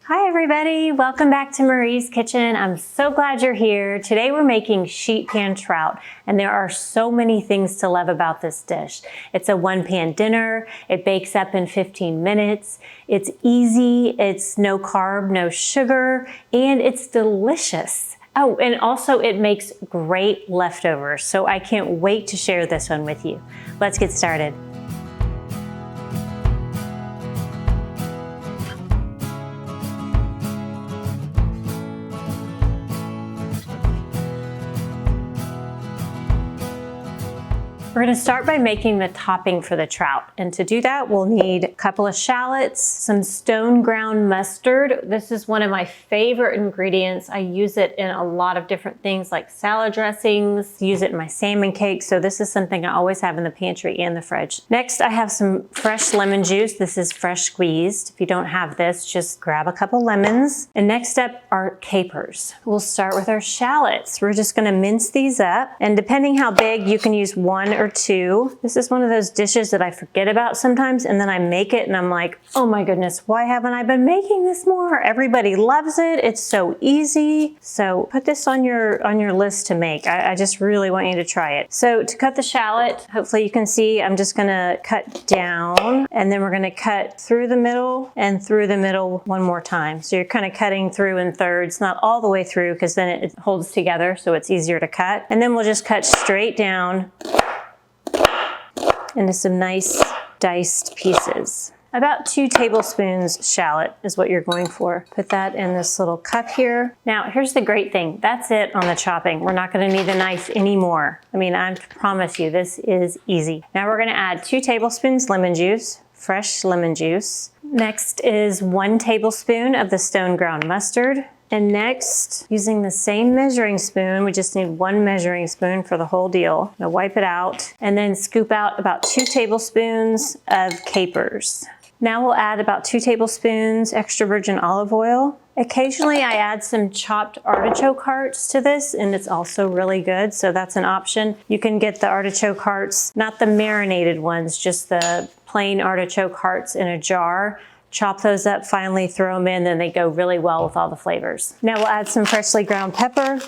Hi everybody, welcome back to Marie's Kitchen. I'm so glad you're here. Today we're making sheet pan trout, and there are so many things to love about this dish. It's a one-pan dinner, it bakes up in 15 minutes, it's easy, it's no carb, no sugar, and it's delicious. Oh, and also it makes great leftovers, so I can't wait to share this one with you. Let's get started. We're gonna start by making the topping for the trout. And to do that, we'll need a couple of shallots, some stone ground mustard. This is one of my favorite ingredients. I use it in a lot of different things like salad dressings, use it in my salmon cakes. So this is something I always have in the pantry and the fridge. Next, I have some fresh lemon juice. This is fresh squeezed. If you don't have this, just grab a couple lemons. And next up are capers. We'll start with our shallots. We're just gonna mince these up. And depending how big, you can use one or two. This is one of those dishes that I forget about sometimes, and then I make it and I'm like, oh my goodness, why haven't I been making this more? Everybody loves it. It's so easy. So put this on your list to make. I just really want you to try it. So to cut the shallot, hopefully you can see, I'm just gonna cut down, and then we're gonna cut through the middle and through the middle one more time. So you're kind of cutting through in thirds, not all the way through, because then it holds together so it's easier to cut. And then we'll just cut straight down into some nice diced pieces. About 2 tablespoons shallot is what you're going for. Put that in this little cup here. Now, here's the great thing. That's it on the chopping. We're not gonna need a knife anymore. I mean, I promise you, this is easy. Now we're gonna add 2 tablespoons lemon juice, fresh lemon juice. Next is 1 tablespoon of the stone ground mustard. And next, using the same measuring spoon, we just need 1 measuring spoon for the whole deal. Now wipe it out, and then scoop out about 2 tablespoons of capers. Now we'll add about 2 tablespoons extra virgin olive oil. Occasionally I add some chopped artichoke hearts to this, and it's also really good, so that's an option. You can get the artichoke hearts, not the marinated ones, just the plain artichoke hearts in a jar. Chop those up, finally throw them in, then they go really well with all the flavors. Now we'll add some freshly ground pepper.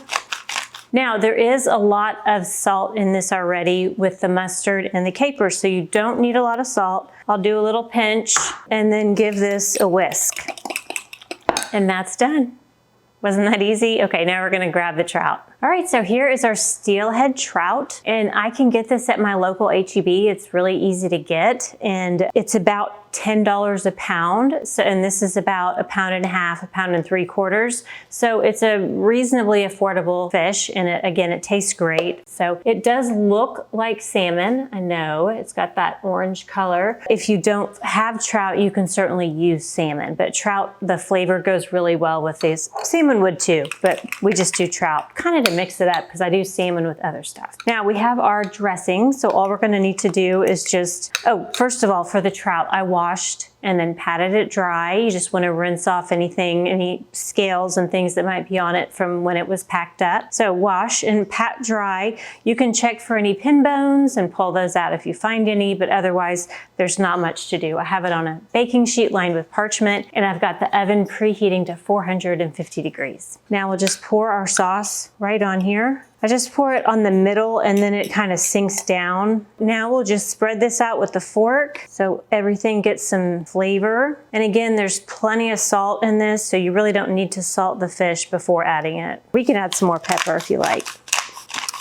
Now there is a lot of salt in this already with the mustard and the capers, so you don't need a lot of salt. I'll do a little pinch and then give this a whisk. And that's done. Wasn't that easy? Okay, now we're gonna grab the trout. All right, so here is our steelhead trout, and I can get this at my local H-E-B. It's really easy to get, and it's about $10 a pound. So, and this is about 1.5 pounds, 1.75 pounds. So it's a reasonably affordable fish, and again, it tastes great. So it does look like salmon. I know it's got that orange color. If you don't have trout, you can certainly use salmon, but trout, the flavor goes really well with these. Salmon would too, but we just do trout, kind of to mix it up because I do salmon with other stuff. Now we have our dressing. So all we're gonna need to do is just, first of all, for the trout, I washed and then patted it dry. You just want to rinse off anything, any scales and things that might be on it from when it was packed up. So wash and pat dry. You can check for any pin bones and pull those out if you find any, but otherwise there's not much to do. I have it on a baking sheet lined with parchment, and I've got the oven preheating to 450 degrees. Now we'll just pour our sauce right on here. I just pour it on the middle and then it kind of sinks down. Now we'll just spread this out with the fork so everything gets some flavor. And again, there's plenty of salt in this, so you really don't need to salt the fish before adding it. We can add some more pepper if you like.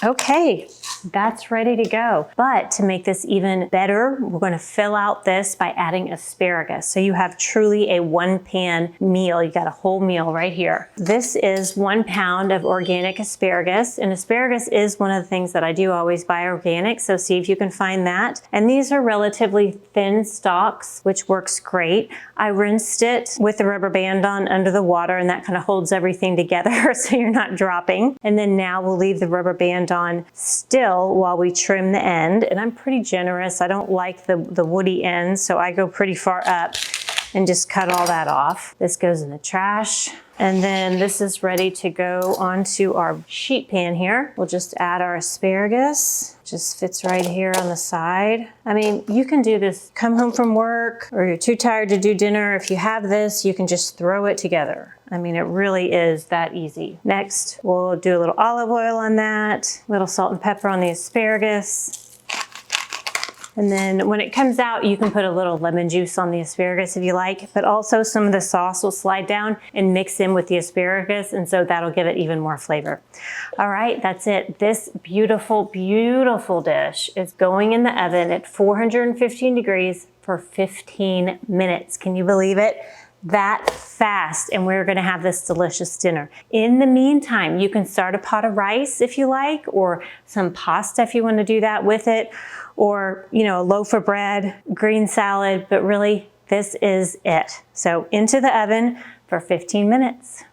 Okay, that's ready to go. But to make this even better, we're going to fill out this by adding asparagus. So you have truly a 1-pan meal. You got a whole meal right here. This is 1 pound of organic asparagus, and asparagus is one of the things that I do always buy organic, so see if you can find that. And these are relatively thin stalks, which works great. I rinsed it with the rubber band on under the water, and that kind of holds everything together so you're not dropping. And then now we'll leave the rubber band on still while we trim the end. And I'm pretty generous. I don't like the woody end, so I go pretty far up. and just cut all that off. This goes in the trash. And then this is ready to go onto our sheet pan here. We'll just add our asparagus. Just fits right here on the side. I mean, you can do this, come home from work, or you're too tired to do dinner. If you have this, you can just throw it together. I mean, it really is that easy. Next, we'll do a little olive oil on that, a little salt and pepper on the asparagus. And then when it comes out, you can put a little lemon juice on the asparagus if you like, but also some of the sauce will slide down and mix in with the asparagus, and so that'll give it even more flavor. All right, that's it. This beautiful, beautiful dish is going in the oven at 415 degrees for 15 minutes. Can you believe it? That fast, and we're gonna have this delicious dinner. In the meantime, you can start a pot of rice if you like, or some pasta if you wanna do that with it, or a loaf of bread, green salad, but really this is it. So into the oven for 15 minutes.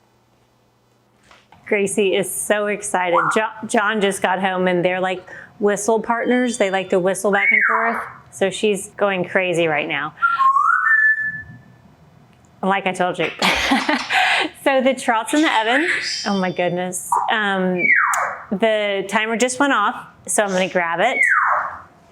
Gracie is so excited. John just got home and they're like whistle partners. They like to whistle back and forth. So she's going crazy right now. Like I told you. So the trout's in the oven. Oh my goodness. The timer just went off, so I'm gonna grab it.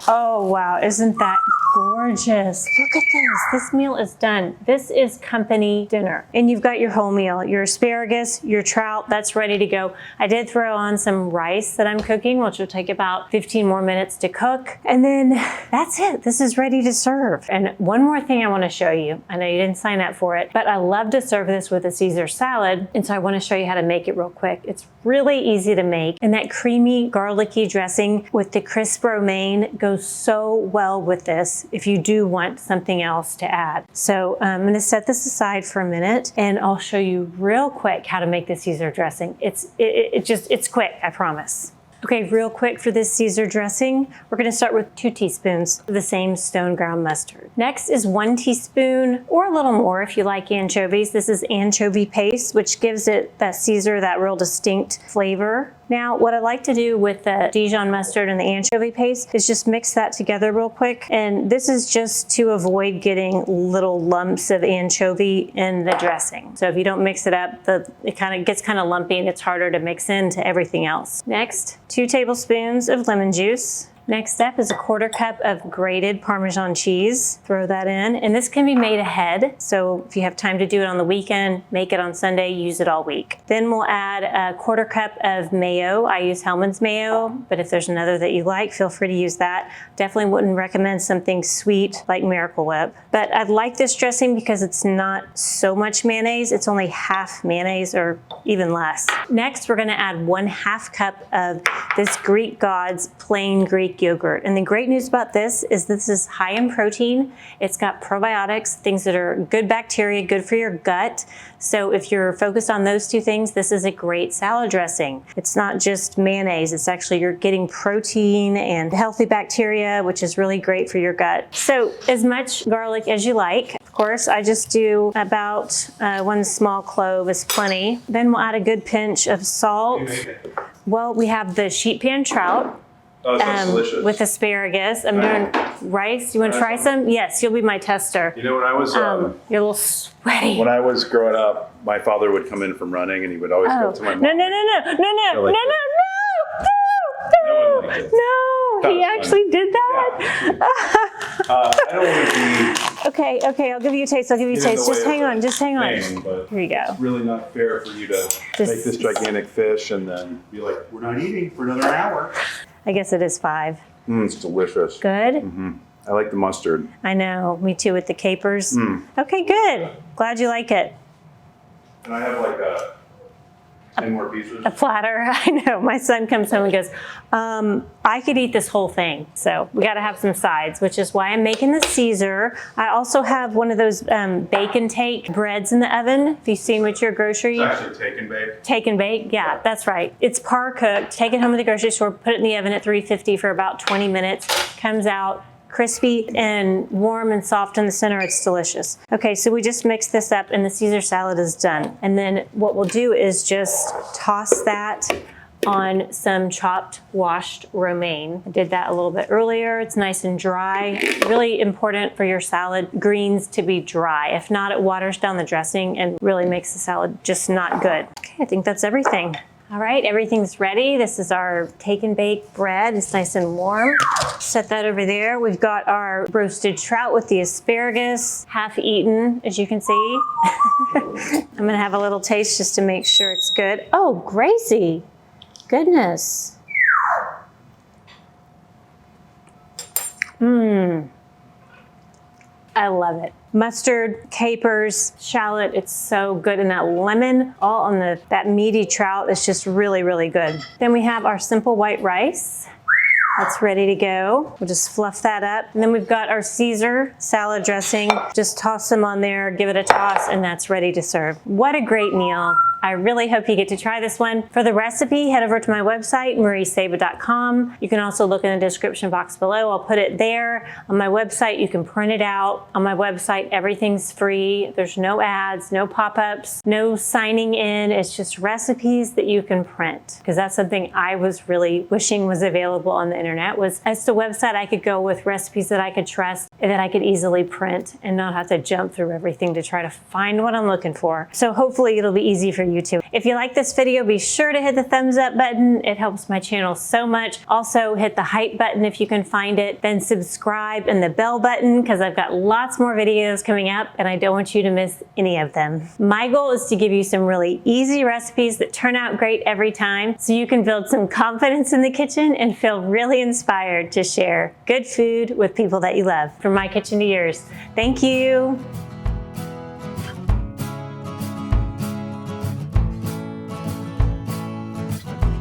Oh wow, isn't that gorgeous? Look at this, this meal is done. This is company dinner. And you've got your whole meal, your asparagus, your trout, that's ready to go. I did throw on some rice that I'm cooking, which will take about 15 more minutes to cook. And then that's it, this is ready to serve. And one more thing I wanna show you. I know you didn't sign up for it, but I love to serve this with a Caesar salad. And so I wanna show you how to make it real quick. It's really easy to make. And that creamy, garlicky dressing with the crisp romaine goes so well with this if you do want something else to add. So I'm gonna set this aside for a minute and I'll show you real quick how to make the Caesar dressing. It's quick, I promise. Okay, real quick for this Caesar dressing, we're gonna start with 2 teaspoons of the same stone ground mustard. Next is 1 teaspoon, or a little more if you like anchovies. This is anchovy paste, which gives it that Caesar, that real distinct flavor. Now, what I like to do with the Dijon mustard and the anchovy paste is just mix that together real quick. And this is just to avoid getting little lumps of anchovy in the dressing. So if you don't mix it up, it kind of gets kind of lumpy and it's harder to mix into everything else. Next, 2 tablespoons of lemon juice. Next step is a 1/4 cup of grated Parmesan cheese. Throw that in, and this can be made ahead. So if you have time to do it on the weekend, make it on Sunday, use it all week. Then we'll add a 1/4 cup of mayo. I use Hellmann's mayo, but if there's another that you like, feel free to use that. Definitely wouldn't recommend something sweet like Miracle Whip. But I like this dressing because it's not so much mayonnaise. It's only half mayonnaise or even less. Next, we're gonna add 1/2 cup of this Greek Gods plain Greek yogurt. And the great news about this is high in protein. It's got probiotics, things that are good bacteria, good for your gut. So if you're focused on those 2 things, this is a great salad dressing. It's not just mayonnaise, it's actually you're getting protein and healthy bacteria, which is really great for your gut. So as much garlic as you like. Of course, I just do about 1 small clove is plenty. Then we'll add a good pinch of salt. Well, we have the sheet pan trout. Oh, that sounds delicious. With asparagus. I'm doing rice. You want to try some? Yes, you'll be my tester. You know, when I was you're a little sweaty. when I was growing up, my father would come in from running, and he would always go to my mom. No! He actually did that. Yeah. I don't want to be. Okay. I'll give you a taste. Just hang on. But Here you go. It's really not fair for you to make this gigantic fish and then be like, we're not eating for another hour. I guess it is 5. It's delicious. Good? Mm-hmm. I like the mustard. I know, me too with the capers. Okay, good. Glad you like it. And I have like 10 more pieces. A platter, I know. My son comes home and goes, I could eat this whole thing. So we gotta have some sides, which is why I'm making the Caesar. I also have one of those bake and take breads in the oven. If you've seen with your grocery. It's actually take and bake. Take and bake, yeah, that's right. It's par cooked. Take it home to the grocery store, put it in the oven at 350 for about 20 minutes. Comes out crispy and warm and soft in the center. It's delicious. Okay, so we just mixed this up and the Caesar salad is done. And then what we'll do is just toss that on some chopped washed romaine. I did that a little bit earlier. It's nice and dry. Really important for your salad greens to be dry. If not, it waters down the dressing and really makes the salad just not good. Okay, I think that's everything. All right, everything's ready. This is our take and bake bread. It's nice and warm. Set that over there. We've got our roasted trout with the asparagus, half eaten, as you can see. I'm gonna have a little taste just to make sure it's good. Oh, Gracie, goodness. I love it. Mustard, capers, shallot, it's so good. And that lemon, all on that meaty trout is just really, really good. Then we have our simple white rice. That's ready to go. We'll just fluff that up. And then we've got our Caesar salad dressing. Just toss them on there, give it a toss, and that's ready to serve. What a great meal. I really hope you get to try this one. For the recipe, head over to my website, mariesaba.com. You can also look in the description box below. I'll put it there. On my website, you can print it out. On my website, everything's free. There's no ads, no pop-ups, no signing in. It's just recipes that you can print. Because that's something I was really wishing was available on the internet, was as the website I could go with recipes that I could trust and that I could easily print and not have to jump through everything to try to find what I'm looking for. So hopefully it'll be easy for you too. If you like this video, be sure to hit the thumbs up button. It helps my channel so much. Also hit the hype button if you can find it, then subscribe and the bell button because I've got lots more videos coming up and I don't want you to miss any of them. My goal is to give you some really easy recipes that turn out great every time so you can build some confidence in the kitchen and feel really inspired to share good food with people that you love. From my kitchen to yours. Thank you.